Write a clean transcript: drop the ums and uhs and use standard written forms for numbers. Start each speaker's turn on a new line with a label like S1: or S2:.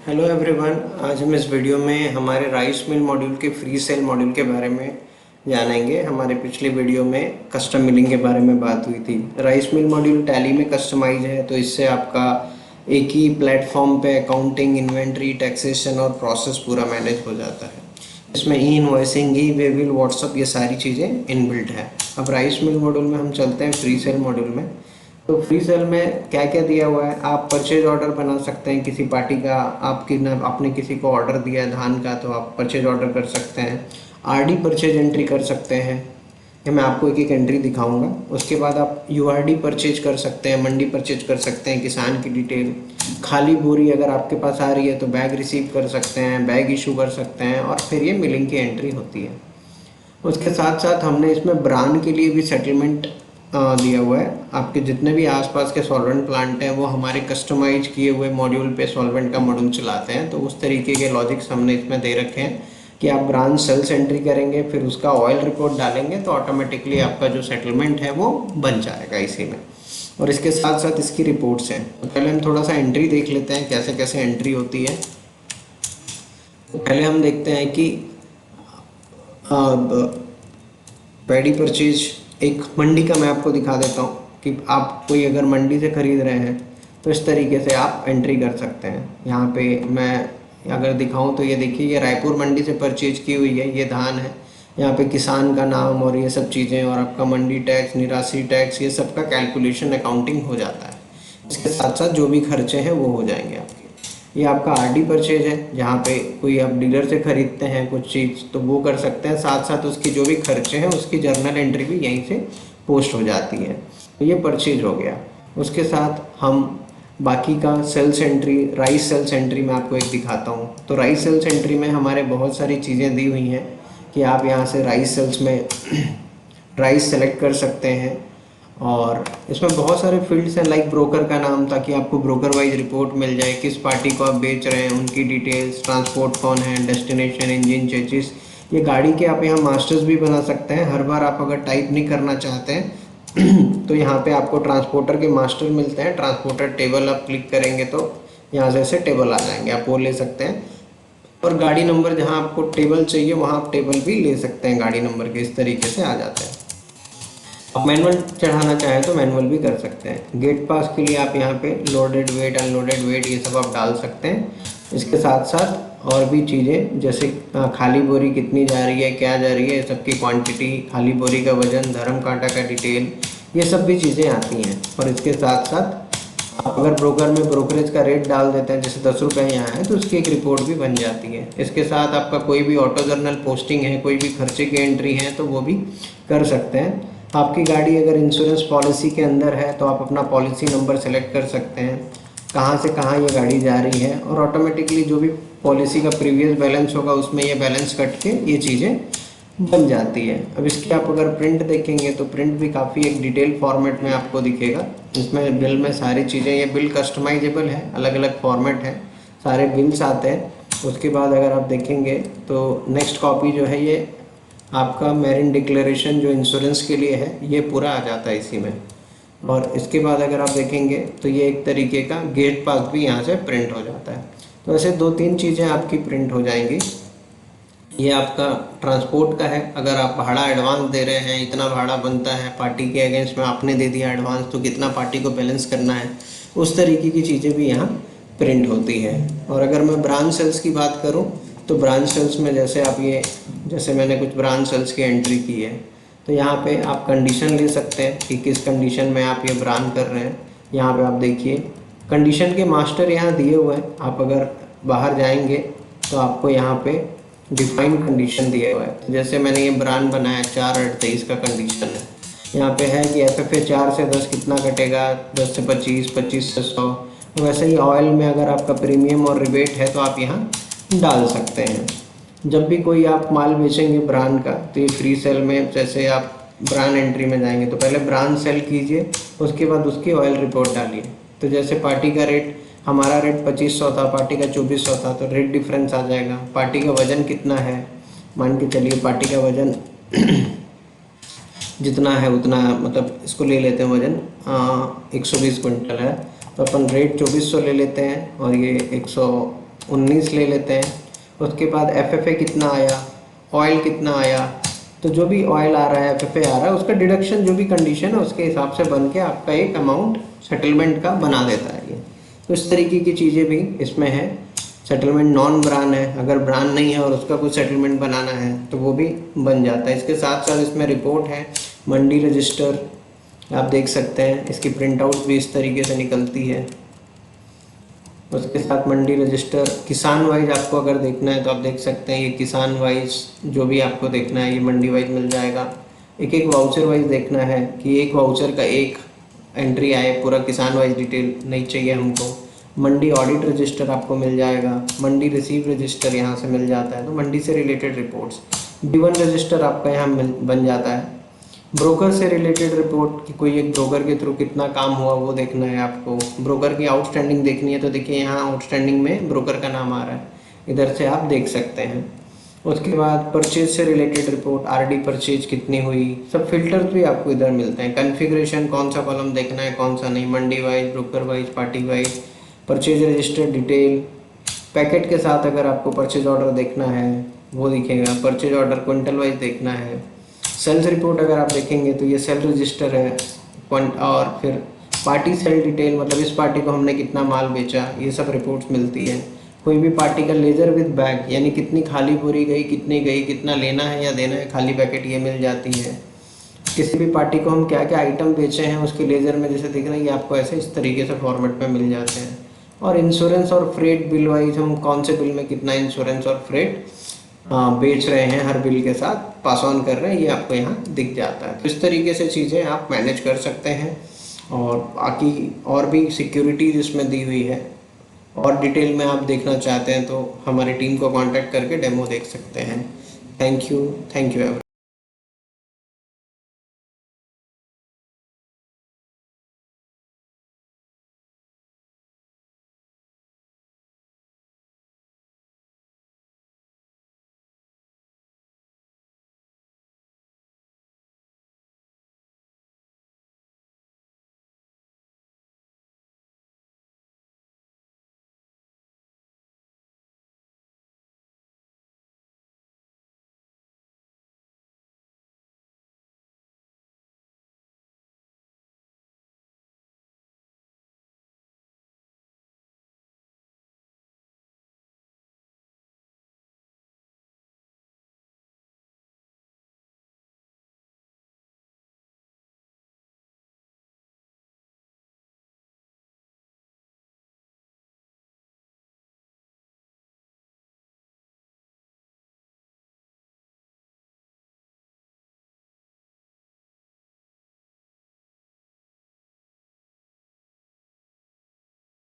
S1: Hello everyone. आज हम इस वीडियो में हमारे राइस मिल मॉड्यूल के फ्री सेल मॉड्यूल के बारे में जानेंगे। हमारे पिछले वीडियो में कस्टम मिलिंग के बारे में बात हुई थी। राइस मिल मॉड्यूल टैली में कस्टमाइज है, तो इससे आपका एक ही प्लेटफॉर्म पे अकाउंटिंग, इन्वेंट्री, टैक्सेशन और प्रोसेस पूरा मैनेज हो जाता है। इसमें ई इनवॉइसिंग, ई वे बिल, व्हाट्सअप, ये सारी चीज़ें इनबिल्ट है। अब राइस मिल मॉड्यूल में हम चलते हैं फ्री सेल मॉड्यूल में। तो फ्री सेल में क्या क्या दिया हुआ है, आप परचेज ऑर्डर बना सकते हैं किसी पार्टी का। आपकी ना आपने किसी को ऑर्डर दिया है धान का, तो आप परचेज ऑर्डर कर सकते हैं। आरडी परचेज एंट्री कर सकते हैं, ये मैं आपको एक एक एंट्री दिखाऊंगा। उसके बाद आप यूआरडी परचेज कर सकते हैं, मंडी परचेज कर सकते हैं, किसान की डिटेल, खाली बोरी अगर आपके पास आ रही है तो बैग रिसीव कर सकते हैं, बैग इशू कर सकते हैं, और फिर ये मिलिंग की एंट्री होती है। उसके साथ साथ हमने इसमें ब्रांड के लिए भी सेटलमेंट दिया हुआ है। आपके जितने भी आसपास के सॉल्वेंट प्लांट हैं वो हमारे कस्टमाइज किए हुए मॉड्यूल पे सॉल्वेंट का मॉड्यूल चलाते हैं, तो उस तरीके के लॉजिक्स हमने इसमें दे रखे हैं कि आप ब्रांच सेल्स एंट्री करेंगे, फिर उसका ऑयल रिपोर्ट डालेंगे तो ऑटोमेटिकली आपका जो सेटलमेंट है वो बन जाएगा इसी में। और इसके साथ साथ इसकी रिपोर्ट्स हैं। तो पहले हम थोड़ा सा एंट्री देख लेते हैं कैसे कैसे एंट्री होती है। तो पहले हम देखते हैं कि पैडी परचेज एक मंडी का मैं आपको दिखा देता हूँ कि आप कोई अगर मंडी से ख़रीद रहे हैं तो इस तरीके से आप एंट्री कर सकते हैं। यहाँ पे मैं अगर दिखाऊं तो ये देखिए, ये रायपुर मंडी से परचेज की हुई है, ये धान है। यहाँ पे किसान का नाम और ये सब चीज़ें, और आपका मंडी टैक्स, निराशी टैक्स, ये सब का कैलकुलेशन अकाउंटिंग हो जाता है। इसके साथ साथ जो भी खर्चे हैं वो हो जाएंगे आपके। ये आपका आरडी परचेज है, जहाँ पे कोई आप डीलर से ख़रीदते हैं कुछ चीज़ तो वो कर सकते हैं। साथ साथ उसकी जो भी खर्चे हैं उसकी जर्नल एंट्री भी यहीं से पोस्ट हो जाती है। तो ये परचेज हो गया। उसके साथ हम बाकी का sales entry, rice sales entry मैं आपको एक दिखाता हूँ। तो राइस सेल्स एंट्री में हमारे बहुत सारी चीज़ें दी हुई हैं कि आप यहाँ से राइस सेल्स में राइस सेलेक्ट कर सकते हैं, और इसमें बहुत सारे फील्ड्स हैं, लाइक ब्रोकर का नाम, ताकि आपको ब्रोकर वाइज रिपोर्ट मिल जाए, किस पार्टी को आप बेच रहे हैं, उनकी डिटेल्स, ट्रांसपोर्ट कौन है, डेस्टिनेशन, इंजन, चेचिस। ये गाड़ी के आप यहाँ मास्टर्स भी बना सकते हैं। हर बार आप अगर टाइप नहीं करना चाहते हैं तो यहाँ पे आपको ट्रांसपोर्टर के मास्टर मिलते हैं। ट्रांसपोर्टर टेबल आप क्लिक करेंगे तो यहाँ से ऐसे टेबल आ जाएंगे, आप वो ले सकते हैं। और गाड़ी नंबर, जहाँ आपको टेबल चाहिए वहाँ आप टेबल भी ले सकते हैं गाड़ी नंबर के, इस तरीके से आ जाते हैं। आप मैनुअल चढ़ाना चाहें तो मैनुअल भी कर सकते हैं। गेट पास के लिए आप यहाँ पे लोडेड वेट, अनलोडेड वेट, ये सब आप डाल सकते हैं। इसके साथ साथ और भी चीज़ें, जैसे खाली बोरी कितनी जा रही है, क्या जा रही है, सबकी क्वांटिटी, खाली बोरी का वजन, धर्म कांटा का डिटेल, ये सब भी चीज़ें आती हैं। और इसके साथ साथ आप अगर ब्रोकर में ब्रोकरेज का रेट डाल देते हैं, जैसे 10 रुपये यहाँ है, तो उसकी एक रिपोर्ट भी बन जाती है। इसके साथ आपका कोई भी ऑटो जर्नल पोस्टिंग है, कोई भी खर्चे की एंट्री है, तो वो भी कर सकते हैं। आपकी गाड़ी अगर इंश्योरेंस पॉलिसी के अंदर है तो आप अपना पॉलिसी नंबर सेलेक्ट कर सकते हैं, कहाँ से कहाँ ये गाड़ी जा रही है, और ऑटोमेटिकली जो भी पॉलिसी का प्रीवियस बैलेंस होगा उसमें ये बैलेंस कट के ये चीज़ें बन जाती है। अब इसकी आप अगर प्रिंट देखेंगे तो प्रिंट भी काफ़ी एक डिटेल फॉर्मेट में आपको दिखेगा। इसमें बिल में सारी चीज़ें, ये बिल कस्टमाइजेबल है, अलग अलग फॉर्मेट है, सारे बिल्स आते हैं। उसके बाद अगर आप देखेंगे तो नेक्स्ट कॉपी जो है ये आपका मेरिन डिक्लेरेशन जो इंश्योरेंस के लिए है, ये पूरा आ जाता है इसी में। और इसके बाद अगर आप देखेंगे तो ये एक तरीके का गेट पास भी यहाँ से प्रिंट हो जाता है। तो ऐसे 2-3 चीज़ें आपकी प्रिंट हो जाएंगी। ये आपका ट्रांसपोर्ट का है, अगर आप भाड़ा एडवांस दे रहे हैं, इतना भाड़ा बनता है, पार्टी के अगेंस्ट में आपने दे दिया एडवांस, तो कितना पार्टी को बैलेंस करना है, उस तरीके की चीज़ें भी यहाँ प्रिंट होती है। और अगर मैं ब्रांच सेल्स की बात करूँ तो ब्रांच सेल्स में जैसे आप ये, जैसे मैंने कुछ ब्रांच सेल्स की एंट्री की है, तो यहाँ पे आप कंडीशन ले सकते हैं कि किस कंडीशन में आप ये ब्रांच कर रहे हैं। यहाँ पे आप देखिए कंडीशन के मास्टर यहाँ दिए हुए हैं। आप अगर बाहर जाएंगे तो आपको यहाँ पे डिफाइन कंडीशन दिए हुए हैं। तो जैसे मैंने ये ब्रांड बनाया 4/8/23 का कंडीशन है। यहाँ पे है कि FFA 4 से 10 कितना कटेगा, 10 से 25, 25 से 100। वैसे ही ऑयल में अगर आपका प्रीमियम और रिबेट है तो आप यहाँ डाल सकते हैं। जब भी कोई आप माल बेचेंगे ब्रांड का, तो ये फ्री सेल में जैसे आप ब्रांड एंट्री में जाएंगे तो पहले ब्रांड सेल कीजिए, उसके बाद उसकी ऑयल रिपोर्ट डालिए। तो जैसे पार्टी का रेट, हमारा रेट 2500 था, पार्टी का 2400 था, तो रेट डिफरेंस आ जाएगा। पार्टी का वज़न कितना है, मान के चलिए पार्टी का वज़न जितना है उतना, मतलब इसको ले लेते हैं वज़न 120 क्विंटल है, तो अपन रेट 2400 ले लेते हैं और ये 19 ले लेते हैं। उसके बाद FFA कितना आया, ऑयल कितना आया, तो जो भी ऑयल आ रहा है, FFA आ रहा है, उसका डिडक्शन जो भी कंडीशन है उसके हिसाब से बन के आपका एक अमाउंट सेटलमेंट का बना देता है ये। तो इस तरीके की चीज़ें भी इसमें है। सेटलमेंट नॉन ब्रांड है, अगर ब्रांड नहीं है और उसका कुछ सेटलमेंट बनाना है तो वो भी बन जाता है। इसके साथ साथ इसमें रिपोर्ट है, मंडी रजिस्टर आप देख सकते हैं, इसकी प्रिंट आउट भी इस तरीके से निकलती है। उसके साथ मंडी रजिस्टर, किसान वाइज आपको अगर देखना है तो आप देख सकते हैं, ये किसान वाइज जो भी आपको देखना है ये मंडी वाइज मिल जाएगा। एक एक वाउचर वाइज देखना है कि एक वाउचर का एक एंट्री आए, पूरा किसान वाइज डिटेल नहीं चाहिए हमको। मंडी ऑडिट रजिस्टर आपको मिल जाएगा, मंडी रिसीव रजिस्टर यहाँ से मिल जाता है, तो मंडी से रिलेटेड रिपोर्ट्स। D1 रजिस्टर आपका यहाँ बन जाता है। ब्रोकर से रिलेटेड रिपोर्ट कि कोई एक ब्रोकर के थ्रू कितना काम हुआ वो देखना है आपको। ब्रोकर की आउटस्टैंडिंग देखनी है तो देखिए यहाँ आउटस्टैंडिंग में ब्रोकर का नाम आ रहा है, इधर से आप देख सकते हैं। उसके बाद परचेज से रिलेटेड रिपोर्ट, RD परचेज कितनी हुई, सब फिल्टर्स भी आपको इधर मिलते हैं। कन्फिग्रेशन कौन सा कॉलम देखना है कौन सा नहीं, mandi wise, broker wise, party wise, purchase register detail. Packet के साथ अगर आपको परचेज ऑर्डर देखना है वो दिखेगा, परचेज ऑर्डर क्विंटल वाइज देखना है। सेल्स रिपोर्ट अगर आप देखेंगे तो ये सेल रजिस्टर है, और फिर पार्टी सेल डिटेल, मतलब इस पार्टी को हमने कितना माल बेचा, ये सब रिपोर्ट्स मिलती है। कोई भी पार्टी का लेजर विद बैग, यानी कितनी खाली पूरी गई, कितनी गई, कितना लेना है या देना है, खाली पैकेट ये मिल जाती है। किसी भी पार्टी को हम क्या क्या आइटम बेचे हैं उसके लेजर में जैसे दिख रहा है, ये आपको ऐसे इस तरीके से फॉर्मेट में मिल जाते हैं। और इंश्योरेंस और फ्रेट बिल वाइज हम कौन से बिल में कितना इंश्योरेंस और फ्रेट बेच रहे हैं, हर बिल के साथ पास ऑन कर रहे हैं, ये आपको यहाँ दिख जाता है। तो इस तरीके से चीज़ें आप मैनेज कर सकते हैं। और बाकी और भी सिक्योरिटीज इसमें दी हुई है, और डिटेल में आप देखना चाहते हैं तो हमारी टीम को कांटेक्ट करके डेमो देख सकते हैं। Thank you everyone.